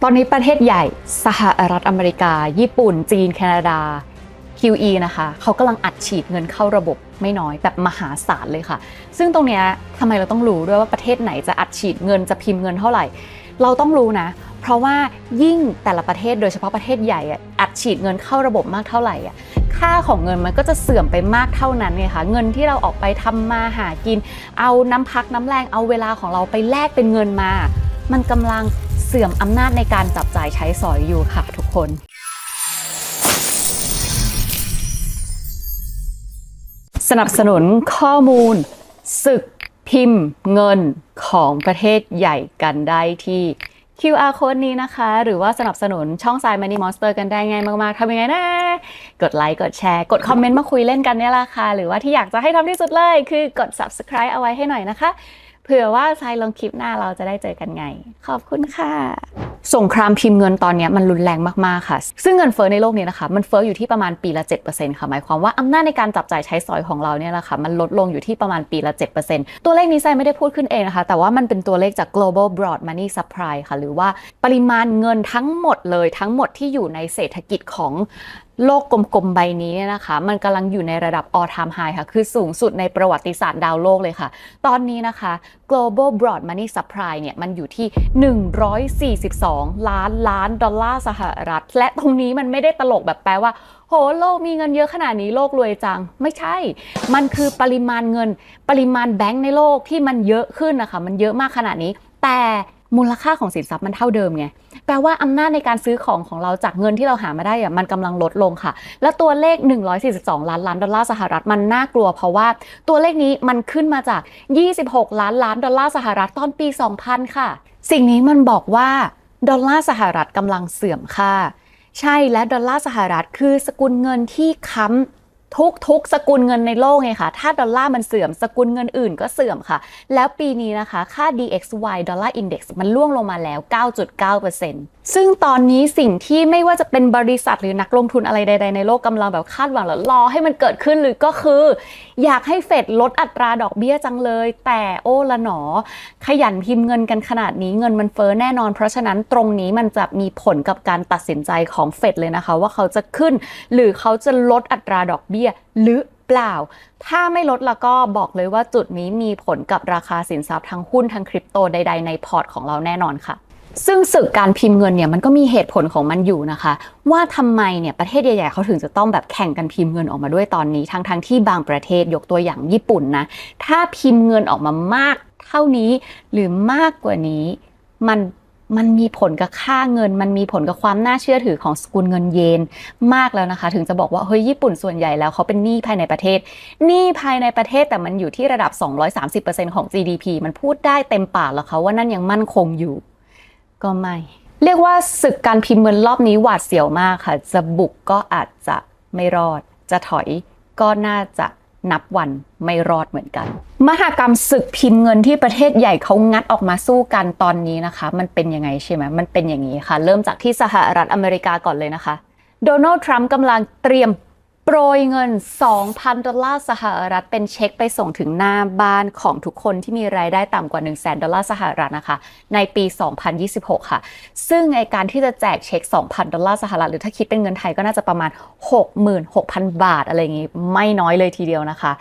ตอนนี้ประเทศใหญ่สหรัฐอเมริกาญี่ปุ่นจีนแคนาดา QE นะคะเขากำลังอัดฉีดเงินเข้าระบบไม่น้อยแบบมหาศาลเลยค่ะซึ่งตรงเนี้ยทำไมเราต้องรู้ด้วยว่าประเทศไหนจะอัดฉีดเงินจะพิมพ์เงินเท่าไหร่เราต้องรู้นะเพราะว่ายิ่งแต่ละประเทศโดยเฉพาะประเทศใหญ่อัดฉีดเงินเข้าระบบมากเท่าไหร่ค่าของเงินมันก็จะเสื่อมไปมากเท่านั้นไงคะเงินที่เราออกไปทำมาหากินเอาน้ำพักน้ำแรงเอาเวลาของเราไปแลกเป็นเงินมามันกำลังเสื่อมอำนาจในการจับจ่ายใช้สอยอยู่ค่ะทุกคนสนับสนุนข้อมูลศึกพิมพ์เงินของประเทศใหญ่กันได้ที่ QR code นี้นะคะหรือว่าสนับสนุนช่อง Side Money Monster กันได้ง่ายมากๆทำยังไงนะกดไลค์กดแชร์กดคอมเมนต์มาคุยเล่นกันเนี่ยแหละค่ะหรือว่าที่อยากจะให้ทำที่สุดเลยคือกด Subscribe เอาไว้ให้หน่อยนะคะเผื่อว่าทรายลงคลิปหน้าเราจะได้เจอกันไงขอบคุณค่ะสงครามพิมพ์เงินตอนนี้มันรุนแรงมากๆค่ะซึ่งเงินเฟ้อในโลกนี้นะคะมันเฟ้ออยู่ที่ประมาณปีละ 7% ค่ะหมายความว่าอำนาจในการจับจ่ายใช้สอยของเราเนี่ยนะคะมันลดลงอยู่ที่ประมาณปีละ 7% ตัวเลขนี้ทรายไม่ได้พูดขึ้นเองนะคะแต่ว่ามันเป็นตัวเลขจาก global broad money supply ค่ะหรือว่าปริมาณเงินทั้งหมดเลยทั้งหมดที่อยู่ในเศรษฐกิจของโลกกลมๆใบนี้นะคะมันกำลังอยู่ในระดับ all time high ค่ะคือสูงสุดในประวัติศาสตร์ดาวโลกเลยค่ะตอนนี้นะคะ global broad money supply เนี่ยมันอยู่ที่142ล้านดอลลาร์สหรัฐและตรงนี้มันไม่ได้ตลกแบบแปลว่าโหโลกมีเงินเยอะขนาดนี้โลกรวยจังไม่ใช่มันคือปริมาณเงินปริมาณแบงค์ในโลกที่มันเยอะขึ้นนะคะมันเยอะมากขนาดนี้แต่มูลค่าของสินทรัพย์มันเท่าเดิมไงแปลว่าอำนาจในการซื้อของเราจากเงินที่เราหามาได้มันกำลังลดลงค่ะและตัวเลข142ล้านดอลลาร์สหรัฐมันน่ากลัวเพราะว่าตัวเลขนี้มันขึ้นมาจาก26ล้านดอลลาร์สหรัฐตอนปี2000ค่ะสิ่งนี้มันบอกว่าดอลลาร์สหรัฐกำลังเสื่อมค่าใช่และดอลลาร์สหรัฐคือสกุลเงินที่ค้ำทุกสกุลเงินในโลกไงค่ะถ้าดอลลาร์มันเสื่อมสกุลเงินอื่นก็เสื่อมค่ะแล้วปีนี้นะคะค่า DXY Dollar Index มันร่วงลงมาแล้ว 9.9% ซึ่งตอนนี้สิ่งที่ไม่ว่าจะเป็นบริษัทหรือนักลงทุนอะไรใดๆในโลกกำลังแบบคาดหวังแล้วรอให้มันเกิดขึ้นหรือก็คืออยากให้เฟดลดอัตราดอกเบี้ยจังเลยแต่โอ้ละหนอขยันพิมพ์เงินกันขนาดนี้เงินมันเฟ้อแน่นอนเพราะฉะนั้นตรงนี้มันจะมีผลกับการตัดสินใจของเฟดเลยนะคะว่าเขาจะขึ้นหรือเขาจะลดอัตราดอกเบี้ยหรือเปล่าถ้าไม่ลดแล้วก็บอกเลยว่าจุดนี้มีผลกับราคาสินทรัพย์ทั้งหุ้นทั้งคริปโตใดๆในพอร์ตของเราแน่นอนค่ะซึ่งศึกการพิมพ์เงินเนี่ยมันก็มีเหตุผลของมันอยู่นะคะว่าทำไมเนี่ยประเทศใหญ่ๆเขาถึงจะต้องแบบแข่งกันพิมพ์เงินออกมาด้วยตอนนี้ทั้งที่บางประเทศยกตัวอย่างญี่ปุ่นนะถ้าพิมพ์เงินออกมามากเท่านี้หรือมากกว่านี้มันมีผลกับค่าเงินมันมีผลกับความน่าเชื่อถือของสกุลเงินเยนมากแล้วนะคะถึงจะบอกว่าเฮ้ยญี่ปุ่นส่วนใหญ่แล้วเขาเป็นหนี้ภายในประเทศหนี้ภายในประเทศแต่มันอยู่ที่ระดับ 230% ของ GDP มันพูดได้เต็มปากแล้วค่ะว่านั่นยังมั่นคงอยู่ก็ไม่เรียกว่าศึกการพิมพ์เงินรอบนี้หวาดเสียวมากค่ะจะบุกก็อาจจะไม่รอดจะถอยก็น่าจะนับวันไม่รอดเหมือนกันมหกรรมศึกพิมพ์เงินที่ประเทศใหญ่เขางัดออกมาสู้กันตอนนี้นะคะมันเป็นยังไงใช่ไหมมันเป็นอย่างนี้ค่ะเริ่มจากที่สหรัฐอเมริกาก่อนเลยนะคะโดนัลด์ทรัมป์กำลังเตรียมโปรยเงิน 2,000 ดอลลาร์สหรัฐเป็นเช็คไปส่งถึงหน้าบ้านของทุกคนที่มีรายได้ต่ำกว่า 100,000 ดอลลาร์สหรัฐนะคะในปี 2026 ค่ะซึ่งในการที่จะแจกเช็ค 2,000 ดอลลาร์สหรัฐหรือถ้าคิดเป็นเงินไทยก็น่าจะประมาณ 66,000 บาทอะไรอย่างงี้ไม่น้อยเลยทีเดียวนะคะ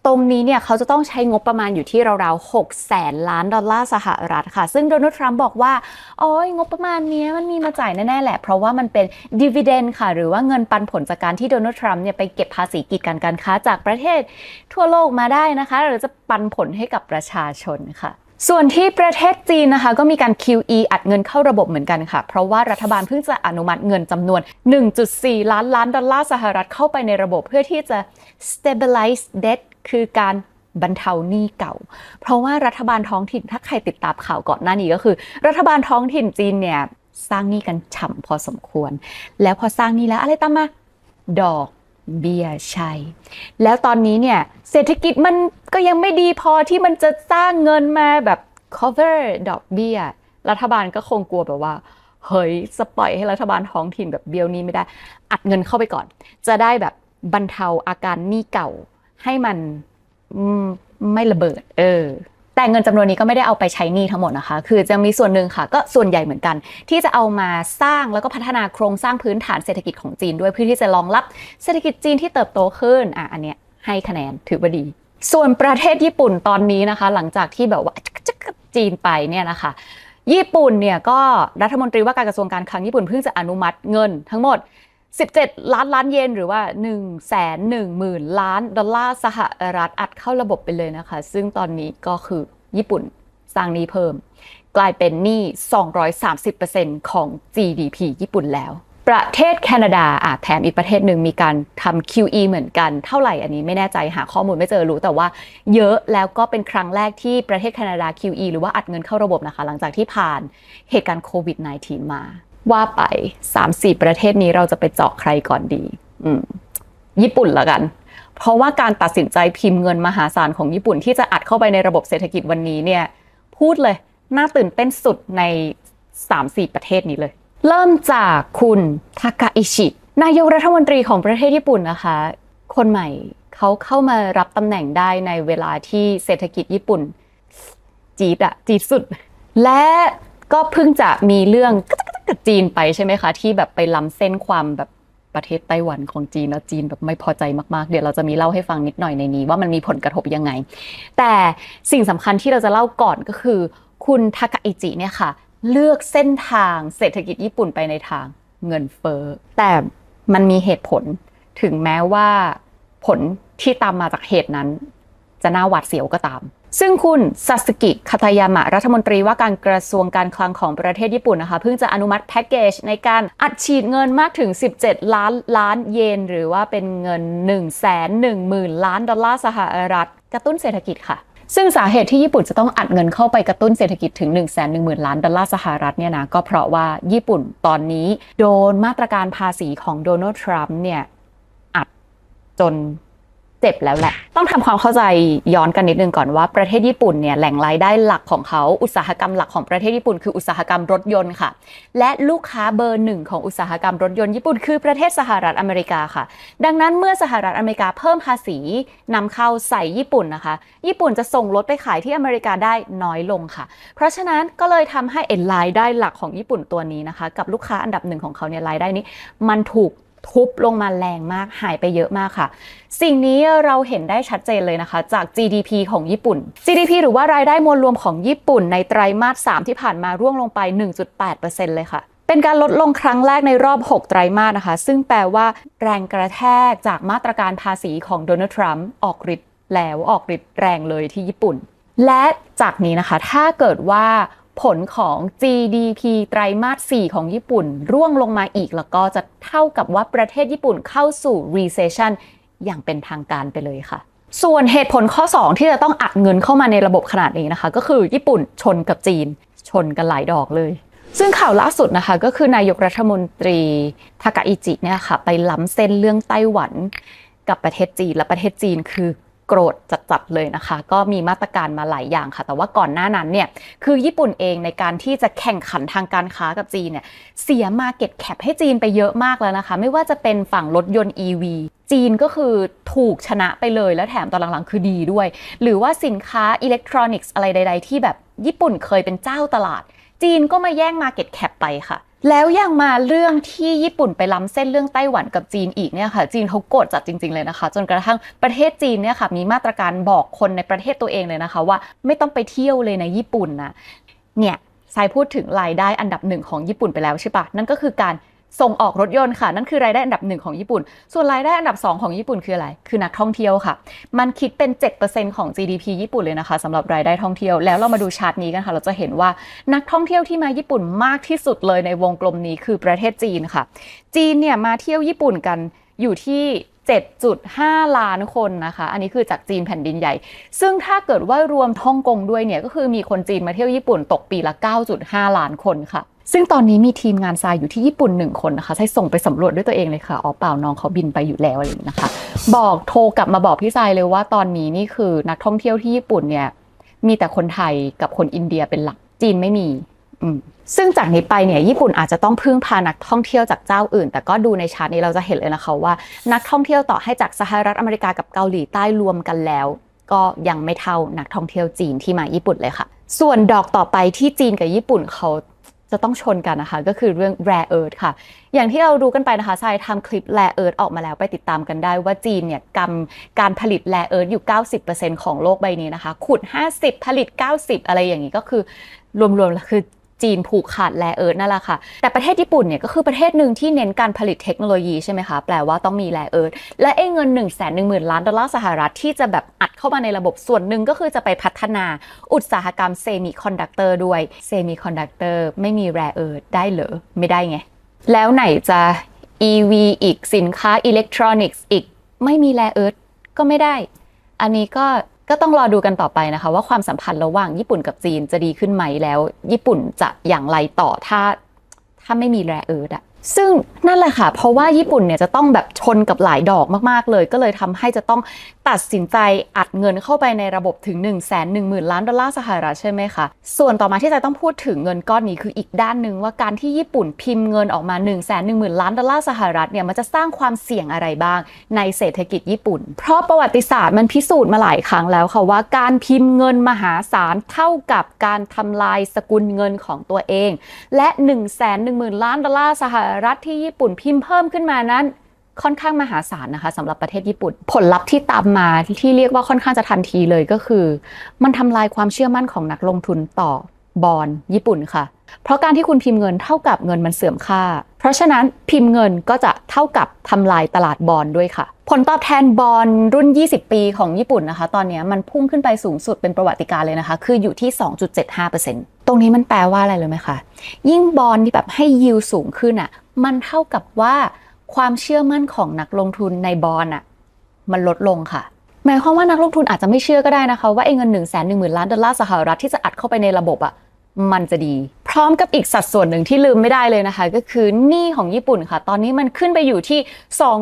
ตรงนี้เนี่ยเขาจะต้องใช้งบประมาณอยู่ที่ราวๆ600,000 ล้านดอลลาร์สหรัฐค่ะซึ่งโดนัลด์ทรัมป์บอกว่าโอ้ยงบประมาณนี้มันมีมาจ่ายแน่ๆแหละเพราะว่ามันเป็นดิวิเดนด์ค่ะหรือว่าเงินปันผลจากการที่โดนัลด์ทรัมป์เนี่ยไปเก็บภาษีกีดกันการค้าจากประเทศทั่วโลกมาได้นะคะหรือจะปันผลให้กับประชาชนค่ะส่วนที่ประเทศจีนนะคะก็มีการ QE อัดเงินเข้าระบบเหมือนกันค่ะเพราะว่ารัฐบาลเพิ่งจะอนุมัติเงินจำนวน 1.4 ล้านดอลลาร์สหรัฐเข้าไปในระบบเพื่อที่จะ stabilize debt คือการบรรเทาหนี้เก่าเพราะว่ารัฐบาลท้องถิ่นถ้าใครติดตามข่าวก่อนหน้านี้ก็คือรัฐบาลท้องถิ่นจีนเนี่ยสร้างหนี้กันฉ่ำพอสมควรแล้วพอสร้างหนี้แล้วอะไรตามมาดอกเบี้ยใช่แล้วตอนนี้เนี่ยเศรษฐกิจมันก็ยังไม่ดีพอที่มันจะสร้างเงินมาแบบ cover ดอกเบี้ยรัฐบาลก็คงกลัวแบบว่าเฮ้ยจะปล่อยให้รัฐบาลท้องถิ่นแบบเบี้ยวหนี้ไม่ได้อัดเงินเข้าไปก่อนจะได้แบบบรรเทาอาการหนี้เก่าให้มันไม่ระเบิด แต่เงินจำนวนนี้ก็ไม่ได้เอาไปใช้หนี้ทั้งหมดนะคะคือจะมีส่วนหนึ่งค่ะก็ส่วนใหญ่เหมือนกันที่จะเอามาสร้างแล้วก็พัฒนาโครงสร้างพื้นฐานเศรษฐกิจของจีนด้วยเพื่อที่จะรองรับเศรษฐกิจจีนที่เติบโตขึ้นอันเนี้ยให้คะแนนถือว่าดีส่วนประเทศญี่ปุ่นตอนนี้นะคะหลังจากที่แบบว่าจีนไปเนี่ยนะคะญี่ปุ่นเนี่ยก็รัฐมนตรีว่าการกระทรวงการคลังญี่ปุ่นเพิ่งจะอนุมัติเงินทั้งหมด17 ล้านเยนหรือว่า 110,000 ล้านดอลลาร์สหรัฐอัดเข้าระบบไปเลยนะคะซึ่งตอนนี้ก็คือญี่ปุ่นสร้างหนี้เพิ่มกลายเป็นหนี้ 230% ของ GDP ญี่ปุ่นแล้วประเทศแคนาดาแถมอีกประเทศหนึ่งมีการทำ QE เหมือนกันเท่าไหร่อันนี้ไม่แน่ใจหาข้อมูลไม่เจอรู้แต่ว่าเยอะแล้วก็เป็นครั้งแรกที่ประเทศแคนาดา QE หรือว่าอัดเงินเข้าระบบนะคะหลังจากที่ผ่านเหตุการณ์โควิด -19 มาว่าไป 3-4 ประเทศนี้เราจะไปเจาะใครก่อนดีญี่ปุ่นละกันเพราะว่าการตัดสินใจพิมพ์เงินมหาศาลของญี่ปุ่นที่จะอัดเข้าไปในระบบเศรษฐกิจวันนี้เนี่ยพูดเลยน่าตื่นเต้นสุดใน 3-4 ประเทศนี้เลยเริ่มจากคุณทากาอิชินายกรัฐมนตรีของประเทศญี่ปุ่นนะคะคนใหม่เขาเข้ามารับตำแหน่งได้ในเวลาที่เศรษฐกิจญี่ปุ่นจี๊ดสุดและก็เพิ่งจะมีเรื่องกับจีนไปใช่ไหมคะที่แบบไปล้ำเส้นความแบบประเทศไต้หวันของจีนแล้วจีนแบบไม่พอใจมากๆเดี๋ยวเราจะมีเล่าให้ฟังนิดหน่อยในนี้ว่ามันมีผลกระทบยังไงแต่สิ่งสำคัญที่เราจะเล่าก่อนก็คือคุณทากาอิจิเนี่ยค่ะเลือกเส้นทางเศรษฐกิจญี่ปุ่นไปในทางเงินเฟ้อแต่มันมีเหตุผลถึงแม้ว่าผลที่ตามมาจากเหตุนั้นจะน่าหวาดเสียวก็ตามซึ่งคุณซาสึกิคาตายามะรัฐมนตรีว่าการกระทรวงการคลังของประเทศญี่ปุ่นนะคะเพิ่งจะอนุมัติแพ็กเกจในการอัดฉีดเงินมากถึง17 ล้านเยนหรือว่าเป็นเงิน 110,000 ล้านดอลลาร์สหรัฐกระตุ้นเศรษฐกิจค่ะซึ่งสาเหตุที่ญี่ปุ่นจะต้องอัดเงินเข้าไปกระตุ้นเศรษฐกิจถึง 110,000 ล้านดอลลาร์สหรัฐเนี่ยนะก็เพราะว่าญี่ปุ่นตอนนี้โดนมาตรการภาษีของโดนัลด์ทรัมป์เนี่ยอัดจนเจ็บแล้วแหละต้องทำความเข้าใจย้อนกันนิดนึงก่อนว่าประเทศญี่ปุ่นเนี่ยแหล่งรายได้หลักของเขาอุตสาหกรรมหลักของประเทศญี่ปุ่นคืออุตสาหกรรมรถยนต์ค่ะและลูกค้าเบอร์หนึ่งของอุตสาหกรรมรถยนต์ญี่ปุ่นคือประเทศสหรัฐอเมริกาค่ะดังนั้นเมื่อสหรัฐอเมริกาเพิ่มภาษีนำเข้าใส่ญี่ปุ่นนะคะญี่ปุ่นจะส่งรถไปขายที่อเมริกาได้น้อยลงค่ะเพราะฉะนั้นก็เลยทำให้รายได้หลักของญี่ปุ่นตัวนี้นะคะกับลูกค้าอันดับหนึ่งของเขาเนี่ยรายได้นี้มันถูกทุบลงมาแรงมากหายไปเยอะมากค่ะสิ่งนี้เราเห็นได้ชัดเจนเลยนะคะจาก GDP ของญี่ปุ่น GDP หรือว่ารายได้มวลรวมของญี่ปุ่นในไตรมาส 3ที่ผ่านมาร่วงลงไป 1.8% เลยค่ะเป็นการลดลงครั้งแรกในรอบ6ไตรมาสนะคะซึ่งแปลว่าแรงกระแทกจากมาตรการภาษีของโดนัลด์ทรัมป์ออกฤทธิ์แล้วออกฤทธิ์แรงเลยที่ญี่ปุ่นและจากนี้นะคะถ้าเกิดว่าผลของ GDP ไตรมาส 4ของญี่ปุ่นร่วงลงมาอีกแล้วก็จะเท่ากับว่าประเทศญี่ปุ่นเข้าสู่ recession อย่างเป็นทางการไปเลยค่ะส่วนเหตุผลข้อ2ที่จะต้องอัดเงินเข้ามาในระบบขนาดนี้นะคะก็คือญี่ปุ่นชนกับจีนชนกันหลายดอกเลยซึ่งข่าวล่าสุดนะคะก็คือนายกรัฐมนตรีทากาอิจิเนี่ยค่ะไปล้ำเส้นเรื่องไต้หวันกับประเทศจีนและประเทศจีนคือโกรธจัดๆเลยนะคะก็มีมาตรการมาหลายอย่างค่ะแต่ว่าก่อนหน้านั้นเนี่ยคือญี่ปุ่นเองในการที่จะแข่งขันทางการค้ากับจีนเนี่ยเสีย market cap ให้จีนไปเยอะมากแล้วนะคะไม่ว่าจะเป็นฝั่งรถยนต์ EV จีนก็คือถูกชนะไปเลยและแถมตอนหลังๆคือดีด้วยหรือว่าสินค้าอิเล็กทรอนิกส์อะไรใดๆที่แบบญี่ปุ่นเคยเป็นเจ้าตลาดจีนก็มาแย่ง market cap ไปค่ะแล้วยังมาเรื่องที่ญี่ปุ่นไปล้ำเส้นเรื่องไต้หวันกับจีนอีกเนี่ยค่ะจีนเขาโกรธจัดจริงๆเลยนะคะจนกระทั่งประเทศจีนเนี่ยค่ะมีมาตรการบอกคนในประเทศตัวเองเลยนะคะว่าไม่ต้องไปเที่ยวเลยในญี่ปุ่นนะเนี่ยทรายพูดถึงรายได้อันดับ1ของญี่ปุ่นไปแล้วใช่ปะนั่นก็คือการส่งออกรถยนต์ค่ะนั่นคือรายได้อันดับ1ของญี่ปุ่นส่วนรายได้อันดับ2ของญี่ปุ่นคืออะไรคือนักท่องเที่ยวค่ะมันคิดเป็น 7% ของ GDP ญี่ปุ่นเลยนะคะสำหรับรายได้ท่องเที่ยวแล้วเรามาดูชาร์ตนี้กันค่ะเราจะเห็นว่านักท่องเที่ยวที่มาญี่ปุ่นมากที่สุดเลยในวงกลมนี้คือประเทศจีนค่ะจีนเนี่ยมาเที่ยวญี่ปุ่นกันอยู่ที่ 7.5 ล้านคนนะคะอันนี้คือจากจีนแผ่นดินใหญ่ซึ่งถ้าเกิดว่ารวมฮ่องกงด้วยเนี่ยก็คือมีคนจีนมาเที่ยวญี่ปุ่นตกปีละ 9.5 ล้านคนค่ะซึ่งตอนนี้มีทีมงานทรายอยู่ที่ญี่ปุ่น1คนนะคะทรายส่งไปสำรวจด้วยตัวเองเลยค่ะอ๋อเปล่าน้องเขาบินไปอยู่แล้วอะไรอย่างนี้นะคะบอกโทรกลับมาบอกพี่ทรายเลยว่าตอนนี้นี่คือนักท่องเที่ยวที่ญี่ปุ่นเนี่ยมีแต่คนไทยกับคนอินเดียเป็นหลักจีนไม่มีซึ่งจากนี้ไปเนี่ยญี่ปุ่นอาจจะต้องพึ่งพานักท่องเที่ยวจากเจ้าอื่นแต่ก็ดูในชาร์ตนี้เราจะเห็นเลยนะคะว่านักท่องเที่ยวต่อให้จากสหรัฐอเมริกากับเกาหลีใต้รวมกันแล้ว ก็ยังไม่เท่านักท่องเที่ยวจีนที่มาญี่ปุ่นเลยค่ะส่วนดอกต่อไปที่จีนกับญี่ปุ่นเขาจะต้องชนกันนะคะก็คือเรื่อง rare earth ค่ะอย่างที่เรารู้กันไปนะคะทรายทำคลิป rare earth ออกมาแล้วไปติดตามกันได้ว่าจีนเนี่ยการผลิต rare earth อยู่ 90% ของโลกใบนี้นะคะขุด50ผลิต90อะไรอย่างนี้ก็คือรวมๆแล้วคือจีนผูกขาดแร่เอิร์ธนั่นแหละค่ะแต่ประเทศญี่ปุ่นเนี่ยก็คือประเทศหนึ่งที่เน้นการผลิตเทคโนโลยีใช่ไหมคะแปลว่าต้องมีแร่เอิร์ธและเงิน110,000 ล้านดอลลาร์สหรัฐที่จะแบบอัดเข้ามาในระบบส่วนหนึ่งก็คือจะไปพัฒนาอุตสาหกรรมเซมิคอนดักเตอร์ด้วยเซมิคอนดักเตอร์ไม่มีแร่เอิร์ธได้เหรอไม่ได้ไงแล้วไหนจะ EV อีกสินค้าอิเล็กทรอนิกส์อีกไม่มีแร่เอิร์ธก็ไม่ได้อันนี้ก็ต้องรอดูกันต่อไปนะคะว่าความสัมพันธ์ระหว่างญี่ปุ่นกับจีนจะดีขึ้นไหมแล้วญี่ปุ่นจะอย่างไรต่อถ้าไม่มีแร่เอิร์ธอะซึ่งนั่นแหละค่ะเพราะว่าญี่ปุ่นเนี่ยจะต้องแบบชนกับหลายดอกมากๆเลยก็เลยทำให้จะต้องตัดสินใจอัดเงินเข้าไปในระบบถึง110,000 ล้านดอลลาร์สหรัฐใช่ไหมคะส่วนต่อมาที่จะต้องพูดถึงเงินก้อนนี้คืออีกด้านหนึ่งว่าการที่ญี่ปุ่นพิมพ์เงินออกมา110,000 ล้านดอลลาร์สหรัฐเนี่ยมันจะสร้างความเสี่ยงอะไรบ้างในเศรษฐกิจญี่ปุ่นเพราะประวัติศาสตร์มันพิสูจน์มาหลายครั้งแล้วค่ะว่าการพิมพ์เงินมหาศาลเท่ากับการทำลายสกุลเงินของตัวเองและ110,000 ล้านดอลลาร์สหรัฐที่ญี่ปุ่นพิมพ์เพิ่มขึ้นมานั้นค่อนข้างมหาศาลนะคะสำหรับประเทศญี่ปุ่นผลลัพธ์ที่ตามมาที่เรียกว่าค่อนข้างจะทันทีเลยก็คือมันทำลายความเชื่อมั่นของนักลงทุนต่อบอนด์ญี่ปุ่นค่ะเพราะการที่คุณพิมพ์เงินเท่ากับเงินมันเสื่อมค่าเพราะฉะนั้นพิมพ์เงินก็จะเท่ากับทำลายตลาดบอนด์ด้วยค่ะผลตอบแทนบอนด์รุ่น20ปีของญี่ปุ่นนะคะตอนนี้มันพุ่งขึ้นไปสูงสุดเป็นประวัติการณ์เลยนะคะคืออยู่ที่ 2.75% ตรงนี้มันแปลว่าอะไรเลยไหมคะยิ่งบอนด์ที่แบบให้ยิวสูงขึ้นอ่ะมันเท่ากับว่าความเชื่อมั่นของนักลงทุนในบอนด์อ่ะมันลดลงค่ะหมายความว่านักลงทุนอาจจะไม่เชื่อก็ได้นะคะว่าเงิน110,000 ล้านดอลลาร์สหรัฐที่จะอัดเข้าไปในระบบอ่ะมันจะดีพร้อมกับอีกสัดส่วนหนึ่งที่ลืมไม่ได้เลยนะคะก็คือหนี้ของญี่ปุ่นค่ะตอนนี้มันขึ้นไปอยู่ที่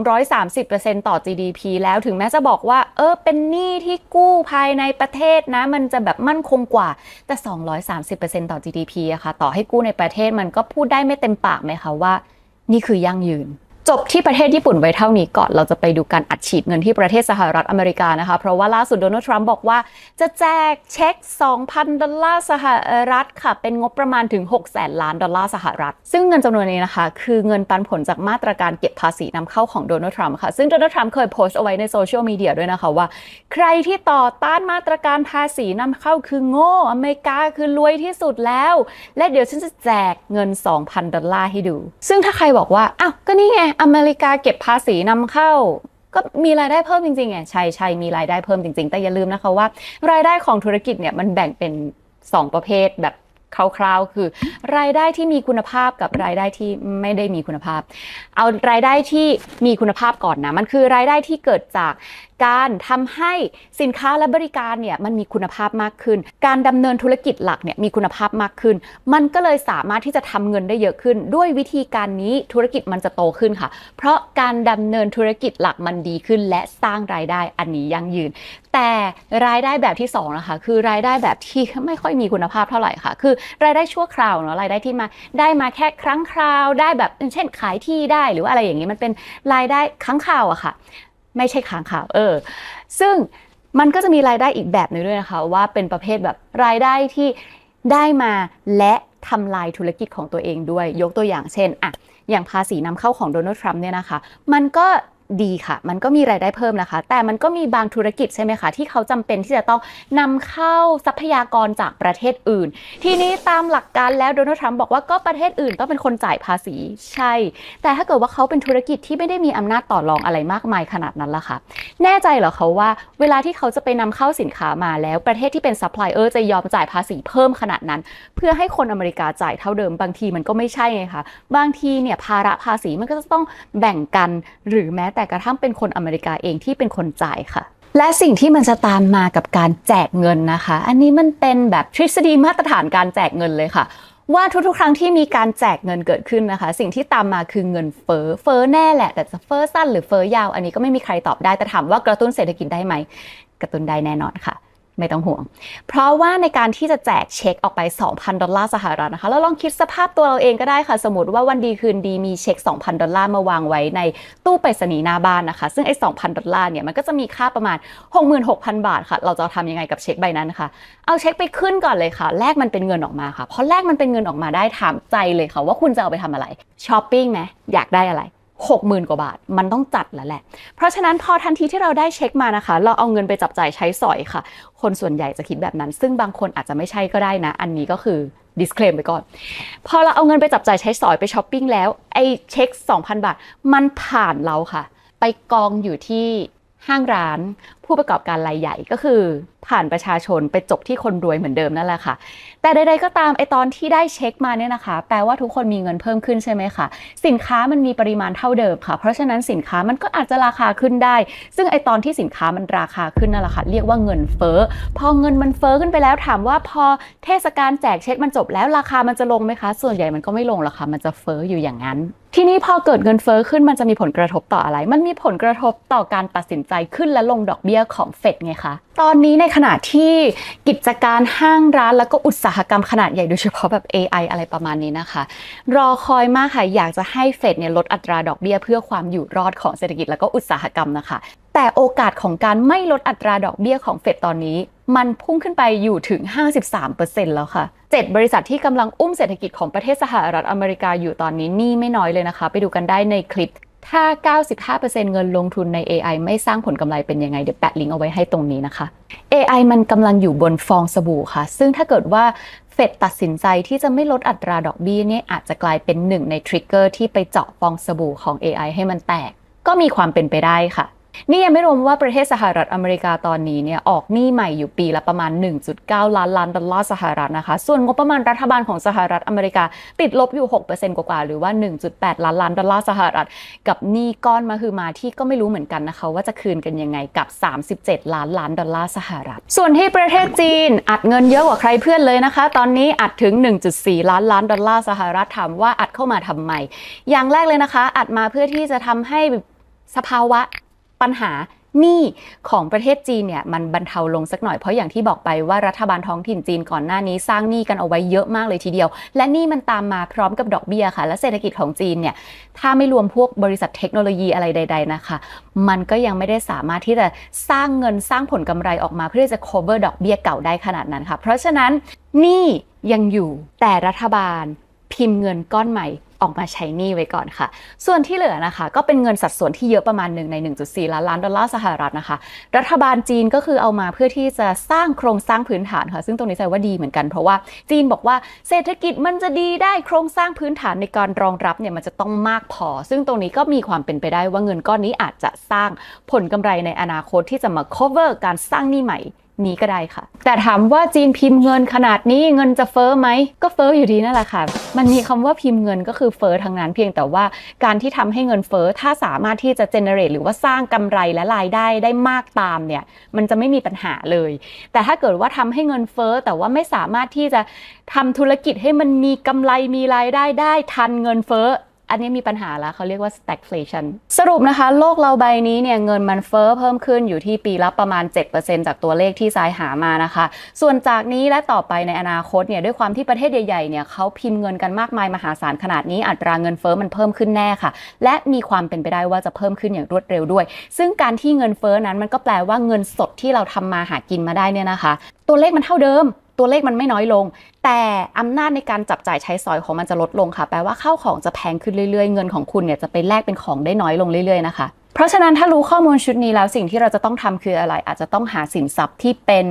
230%ต่อ GDP แล้วถึงแม้จะบอกว่าเป็นหนี้ที่กู้ภายในประเทศนะมันจะแบบมั่นคงกว่าแต่230%ต่อ GDP อะค่ะต่อให้กู้ในประเทศมันก็พูดได้ไม่เต็มปากไหมคะว่านี่คือยั่งยืนจบที่ประเทศญี่ปุ่นไว้เท่านี้ก่อนเราจะไปดูการอัดฉีดเงินที่ประเทศสหรัฐอเมริกานะคะเพราะว่าล่าสุดโดนัลด์ทรัมป์บอกว่าจะแจกเช็ค 2,000 ดอลลาร์สหรัฐค่ะเป็นงบประมาณถึง 600,000 ล้านดอลลาร์สหรัฐซึ่งเงินจำนวนนี้นะคะคือเงินปันผลจากมาตรการเก็บภาษีนำเข้าของโดนัลด์ทรัมป์ค่ะซึ่งโดนัลด์ทรัมป์เคยโพสต์เอาไว้ในโซเชียลมีเดียด้วยนะคะว่าใครที่ต่อต้านมาตรการภาษีนำเข้าคือโง่อเมริกาคือรวยที่สุดแล้วและเดี๋ยวฉันจะแจกเงิน 2,000 ดอลลาร์ให้ดูซึ่งถ้าใครบอกว่าอ้าวก็นี่ไงอเมริกาเก็บภาษีนำเข้าก็มีรายได้เพิ่มจริงๆไงใช่มีรายได้เพิ่มจริงๆแต่อย่าลืมนะคะว่ารายได้ของธุรกิจเนี่ยมันแบ่งเป็น2ประเภทแบบคร่าวๆคือรายได้ที่มีคุณภาพกับรายได้ที่ไม่ได้มีคุณภาพเอารายได้ที่มีคุณภาพก่อนนะมันคือรายได้ที่เกิดจากการทำให้สินค้าและบริการเนี่ยมันมีคุณภาพมากขึ้นการดำเนินธุรกิจหลักเนี่ยมีคุณภาพมากขึ้นมันก็เลยสามารถที่จะทำเงินได้เยอะขึ้นด้วยวิธีการนี้ธุรกิจมันจะโตขึ้นค่ะเพราะการดำเนินธุรกิจหลักมันดีขึ้นและสร้างรายได้อันนี้ยั่งยืนแต่รายได้แบบที่2นะคะคือรายได้แบบที่ไม่ค่อยมีคุณภาพเท่าไหร่ค่ะคือรายได้ชั่วคราวเนาะรายได้ที่มาแค่ครั้งคราวได้แบบเช่นขายที่ได้หรือว่าอะไรอย่างนี้มันเป็นรายได้ครั้งคราวอะค่ะไม่ใช่ค้างข่าวซึ่งมันก็จะมีรายได้อีกแบบนึงด้วยนะคะว่าเป็นประเภทแบบรายได้ที่ได้มาและทำลายธุรกิจของตัวเองด้วยยกตัวอย่างเช่นอย่างภาษีนำเข้าของโดนัลด์ทรัมป์เนี่ยนะคะมันก็ดีค่ะมันก็มีรายได้เพิ่มนะคะแต่มันก็มีบางธุรกิจใช่ไหมคะที่เขาจำเป็นที่จะต้องนำเข้าทรัพยากรจากประเทศอื่นทีนี้ตามหลักการแล้วโดนัลด์ทรัมป์บอกว่าก็ประเทศอื่นต้องเป็นคนจ่ายภาษีใช่แต่ถ้าเกิดว่าเขาเป็นธุรกิจที่ไม่ได้มีอำนาจต่อรองอะไรมากมายขนาดนั้นล่ะค่ะแน่ใจเหรอเขาว่าเวลาที่เขาจะไปนำเข้าสินค้ามาแล้วประเทศที่เป็นซัพพลายเออร์จะยอมจ่ายภาษีเพิ่มขนาดนั้นเพื่อให้คนอเมริกาจ่ายเท่าเดิมบางทีมันก็ไม่ใช่ไงคะบางทีเนี่ยภาระภาษีมันก็จะต้องแบ่งกันหรือแม้แต่กระทั่งเป็นคนอเมริกาเองที่เป็นคนจ่ายค่ะและสิ่งที่มันจะตามมากับการแจกเงินนะคะอันนี้มันเป็นแบบทฤษฎีมาตรฐานการแจกเงินเลยค่ะว่าทุกๆครั้งที่มีการแจกเงินเกิดขึ้นนะคะสิ่งที่ตามมาคือเงินเฟ้อแน่แหละแต่จะเฟ้อสั้นหรือเฟ้อยาวอันนี้ก็ไม่มีใครตอบได้แต่ถามว่ากระตุ้นเศรษฐกิจได้ไหมกระตุ้นได้แน่นอนค่ะ ไม่ต้องห่วงเพราะว่าในการที่จะแจกเช็คออกไป 2,000 ดอลลาร์สหรัฐนะคะแล้วลองคิดสภาพตัวเราเองก็ได้ค่ะสมมติว่าวันดีคืนดีมีเช็ค 2,000 ดอลลาร์มาวางไว้ในตู้ไปรษณีย์หน้าบ้านนะคะซึ่งไอ้ 2,000 ดอลลาร์เนี่ยมันก็จะมีค่าประมาณ 66,000 บาทค่ะเราจะทำยังไงกับเช็คใบนั้นค่ะเอาเช็คไปขึ้นก่อนเลยค่ะแลกมันเป็นเงินออกมาค่ะพอแลกมันเป็นเงินออกมาได้ถามใจเลยค่ะว่าคุณจะเอาไปทำอะไรช้อปปิ้งไหมอยากได้อะไร60,000 กว่าบาทมันต้องจัดแล้วแหละเพราะฉะนั้นพอทันทีที่เราได้เช็คมานะคะเราเอาเงินไปจับจ่ายใช้สอยค่ะคนส่วนใหญ่จะคิดแบบนั้นซึ่งบางคนอาจจะไม่ใช่ก็ได้นะอันนี้ก็คือ disclaim ไปก่อนพอเราเอาเงินไปจับจ่ายใช้สอยไปช้อปปิ้งแล้วไอ้เช็ค 2,000 บาทมันผ่านเราค่ะไปกองอยู่ที่ห้างร้านผู้ประกอบการรายใหญ่ก็คือผ่านประชาชนไปจบที่คนรวยเหมือนเดิมนั่นแหละค่ะแต่ใดๆก็ตามไอตอนที่ได้เช็คมาเนี่ยนะคะแปลว่าทุกคนมีเงินเพิ่มขึ้นใช่ไหมคะสินค้ามันมีปริมาณเท่าเดิมค่ะเพราะฉะนั้นสินค้ามันก็อาจจะราคาขึ้นได้ซึ่งไอตอนที่สินค้ามันราคาขึ้นนั่นแหละค่ะเรียกว่าเงินเฟ้อพอเงินมันเฟ้อขึ้นไปแล้วถามว่าพอเทศกาลแจกเช็คมันจบแล้วราคามันจะลงไหมคะส่วนใหญ่มันก็ไม่ลงหรอกค่ะมันจะเฟ้ออยู่อย่างนั้นทีนี้พอเกิดเงินเฟ้อขึ้นมันจะมีผลกระทบต่ออะไรมันมีผลกระทบต่อการตัดสินใจขึ้นและลงดอกเบี้ยของเฟดไงคะตอนนี้ในขณะที่กิจการห้างร้านแล้วก็อุตสาหกรรมขนาดใหญ่โดยเฉพาะแบบ AI อะไรประมาณนี้นะคะรอคอยมากค่ะอยากจะให้เฟดเนี่ยลดอัตราดอกเบี้ยเพื่อความอยู่รอดของเศรษฐกิจแล้วก็อุตสาหกรรมนะคะแต่โอกาสของการไม่ลดอัตราดอกเบี้ยของเฟดตอนนี้มันพุ่งขึ้นไปอยู่ถึง 53% แล้วค่ะ7บริษัทที่กำลังอุ้มเศรษฐกิจของประเทศสหรัฐอเมริกาอยู่ตอนนี้นี่ไม่น้อยเลยนะคะไปดูกันได้ในคลิปถ้า 95% เงินลงทุนใน AI ไม่สร้างผลกำไรเป็นยังไงเดี๋ยวแปะลิงก์เอาไว้ให้ตรงนี้นะคะ AI มันกำลังอยู่บนฟองสบู่ค่ะซึ่งถ้าเกิดว่าเฟดตัดสินใจที่จะไม่ลดอัตราดอกเบี้ยเนี่ยอาจจะกลายเป็นหนึ่งในทริกเกอร์ที่ไปเจาะฟองสบู่ของ AI ให้มันแตกก็มีความเป็นไปได้ค่ะนี่ยังไม่รวมว่าประเทศสหรัฐอเมริกาตอนนี้เนี่ยออกหนี้ใหม่อยู่ปีละประมาณ 1.9 ล้านดอลลาร์สหรัฐนะคะส่วนงบประมาณรัฐบาลของสหรัฐอเมริกาติดลบอยู่ 6% กว่าหรือว่า 1.8 ล้านดอลลาร์สหรัฐกับหนี้ก้อนมาคือมาที่ก็ไม่รู้เหมือนกันนะคะว่าจะคืนกันยังไงกับ37ล้านดอลลาร์สหรัฐส่วนที่ประเทศจีนอัดเงินเยอะกว่าใครเพื่อนเลยนะคะตอนนี้อัดถึง 1.4 ล้านดอลลาร์สหรัฐถามว่าอัดเข้ามาทำไมอย่างแรกเลยนะคะอัดมาเพื่อที่จะทำให้สภาวะปัญหาหนี้ของประเทศจีนเนี่ยมันบรรเทาลงสักหน่อยเพราะอย่างที่บอกไปว่ารัฐบาลท้องถิ่นจีนก่อนหน้านี้สร้างหนี้กันเอาไว้เยอะมากเลยทีเดียวและหนี้มันตามมาพร้อมกับดอกเบี้ยค่ะและเศรษฐกิจของจีนเนี่ยถ้าไม่รวมพวกบริษัทเทคโนโลยีอะไรใดๆนะคะมันก็ยังไม่ได้สามารถที่จะสร้างเงินสร้างผลกำไรออกมาเพื่อจะ cover ดอกเบี้ยเก่าได้ขนาดนั้นค่ะเพราะฉะนั้นหนี้ยังอยู่แต่รัฐบาลพิมพ์เงินก้อนใหม่ออกมาใช้หนี้ไว้ก่อนค่ะส่วนที่เหลือนะคะก็เป็นเงินสัดส่วนที่เยอะประมาณ1ใน 1.4 ล้านดอลลาร์สหรัฐนะคะรัฐบาลจีนก็คือเอามาเพื่อที่จะสร้างโครงสร้างพื้นฐานค่ะซึ่งตรงนี้ใจว่าดีเหมือนกันเพราะว่าจีนบอกว่าเศรษฐกิจมันจะดีได้โครงสร้างพื้นฐานในการรองรับเนี่ยมันจะต้องมากพอซึ่งตรงนี้ก็มีความเป็นไปได้ว่าเงินก้อนนี้อาจจะสร้างผลกำไรในอนาคตที่จะมา cover การสร้างหนี้ใหม่นี้ก็ได้ค่ะแต่ถามว่าจีนพิมพ์เงินขนาดนี้เงินจะเฟ้อไหมก็เฟ้ออยู่ดีนั่นแหละค่ะมันมีคำว่าพิมพ์เงินก็คือเฟ้อทั้งนั้นเพียงแต่ว่าการที่ทำให้เงินเฟ้อถ้าสามารถที่จะ generate หรือว่าสร้างกำไรและรายได้ได้มากตามเนี่ยมันจะไม่มีปัญหาเลยแต่ถ้าเกิดว่าทำให้เงินเฟ้อแต่ว่าไม่สามารถที่จะทำธุรกิจให้มันมีกำไรมีรายได้ได้ทันเงินเฟ้ออันนี้มีปัญหาแล้วเขาเรียกว่า stagflation สรุปนะคะโลกเราใบนี้เนี่ยเงินมันเฟ้อเพิ่มขึ้นอยู่ที่ปีละประมาณ 7% จากตัวเลขที่ทรายหามานะคะส่วนจากนี้และต่อไปในอนาคตเนี่ยด้วยความที่ประเทศใหญ่ๆเนี่ยเขาพิมพ์เงินกันมากมายมหาศาลขนาดนี้อัตราเงินเฟ้อมันเพิ่มขึ้นแน่ค่ะและมีความเป็นไปได้ว่าจะเพิ่มขึ้นอย่างรวดเร็วด้วยซึ่งการที่เงินเฟ้อนั้นมันก็แปลว่าเงินสดที่เราทำมาหากินมาได้เนี่ยนะคะตัวเลขมันเท่าเดิมตัวเลขมันไม่น้อยลงแต่อำนาจในการจับจ่ายใช้สอยของมันจะลดลงค่ะแปลว่าข้าวของจะแพงขึ้นเรื่อยๆเงินของคุณเนี่ยจะไปแลกเป็นของได้น้อยลงเรื่อยๆนะคะเพราะฉะนั้นถ้ารู้ข้อมูลชุดนี้แล้วสิ่งที่เราจะต้องทำคืออะไรอาจจะต้องหาสินทรัพย์ที่เป็น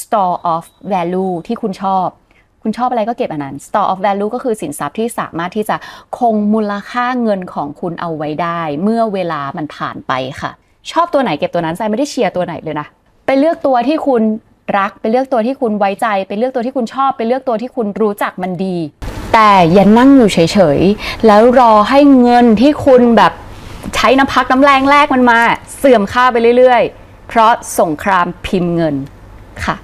store of value ที่คุณชอบอะไรก็เก็บอันนั้น store of value ก็คือสินทรัพย์ที่สามารถที่จะคงมูลค่าเงินของคุณเอาไว้ได้เมื่อเวลามันผ่านไปค่ะชอบตัวไหนเก็บตัวนั้นใจไม่ได้เชียร์ตัวไหนเลยนะไปเลือกตัวที่คุณรักไปเลือกตัวที่คุณไว้ใจไปเลือกตัวที่คุณชอบไปเลือกตัวที่คุณรู้จักมันดีแต่อย่านั่งอยู่เฉยๆแล้วรอให้เงินที่คุณแบบใช้น้ำพักน้ำแรงแลกมันมาเสื่อมค่าไปเรื่อยๆเพราะสงครามพิมพ์เงินค่ะ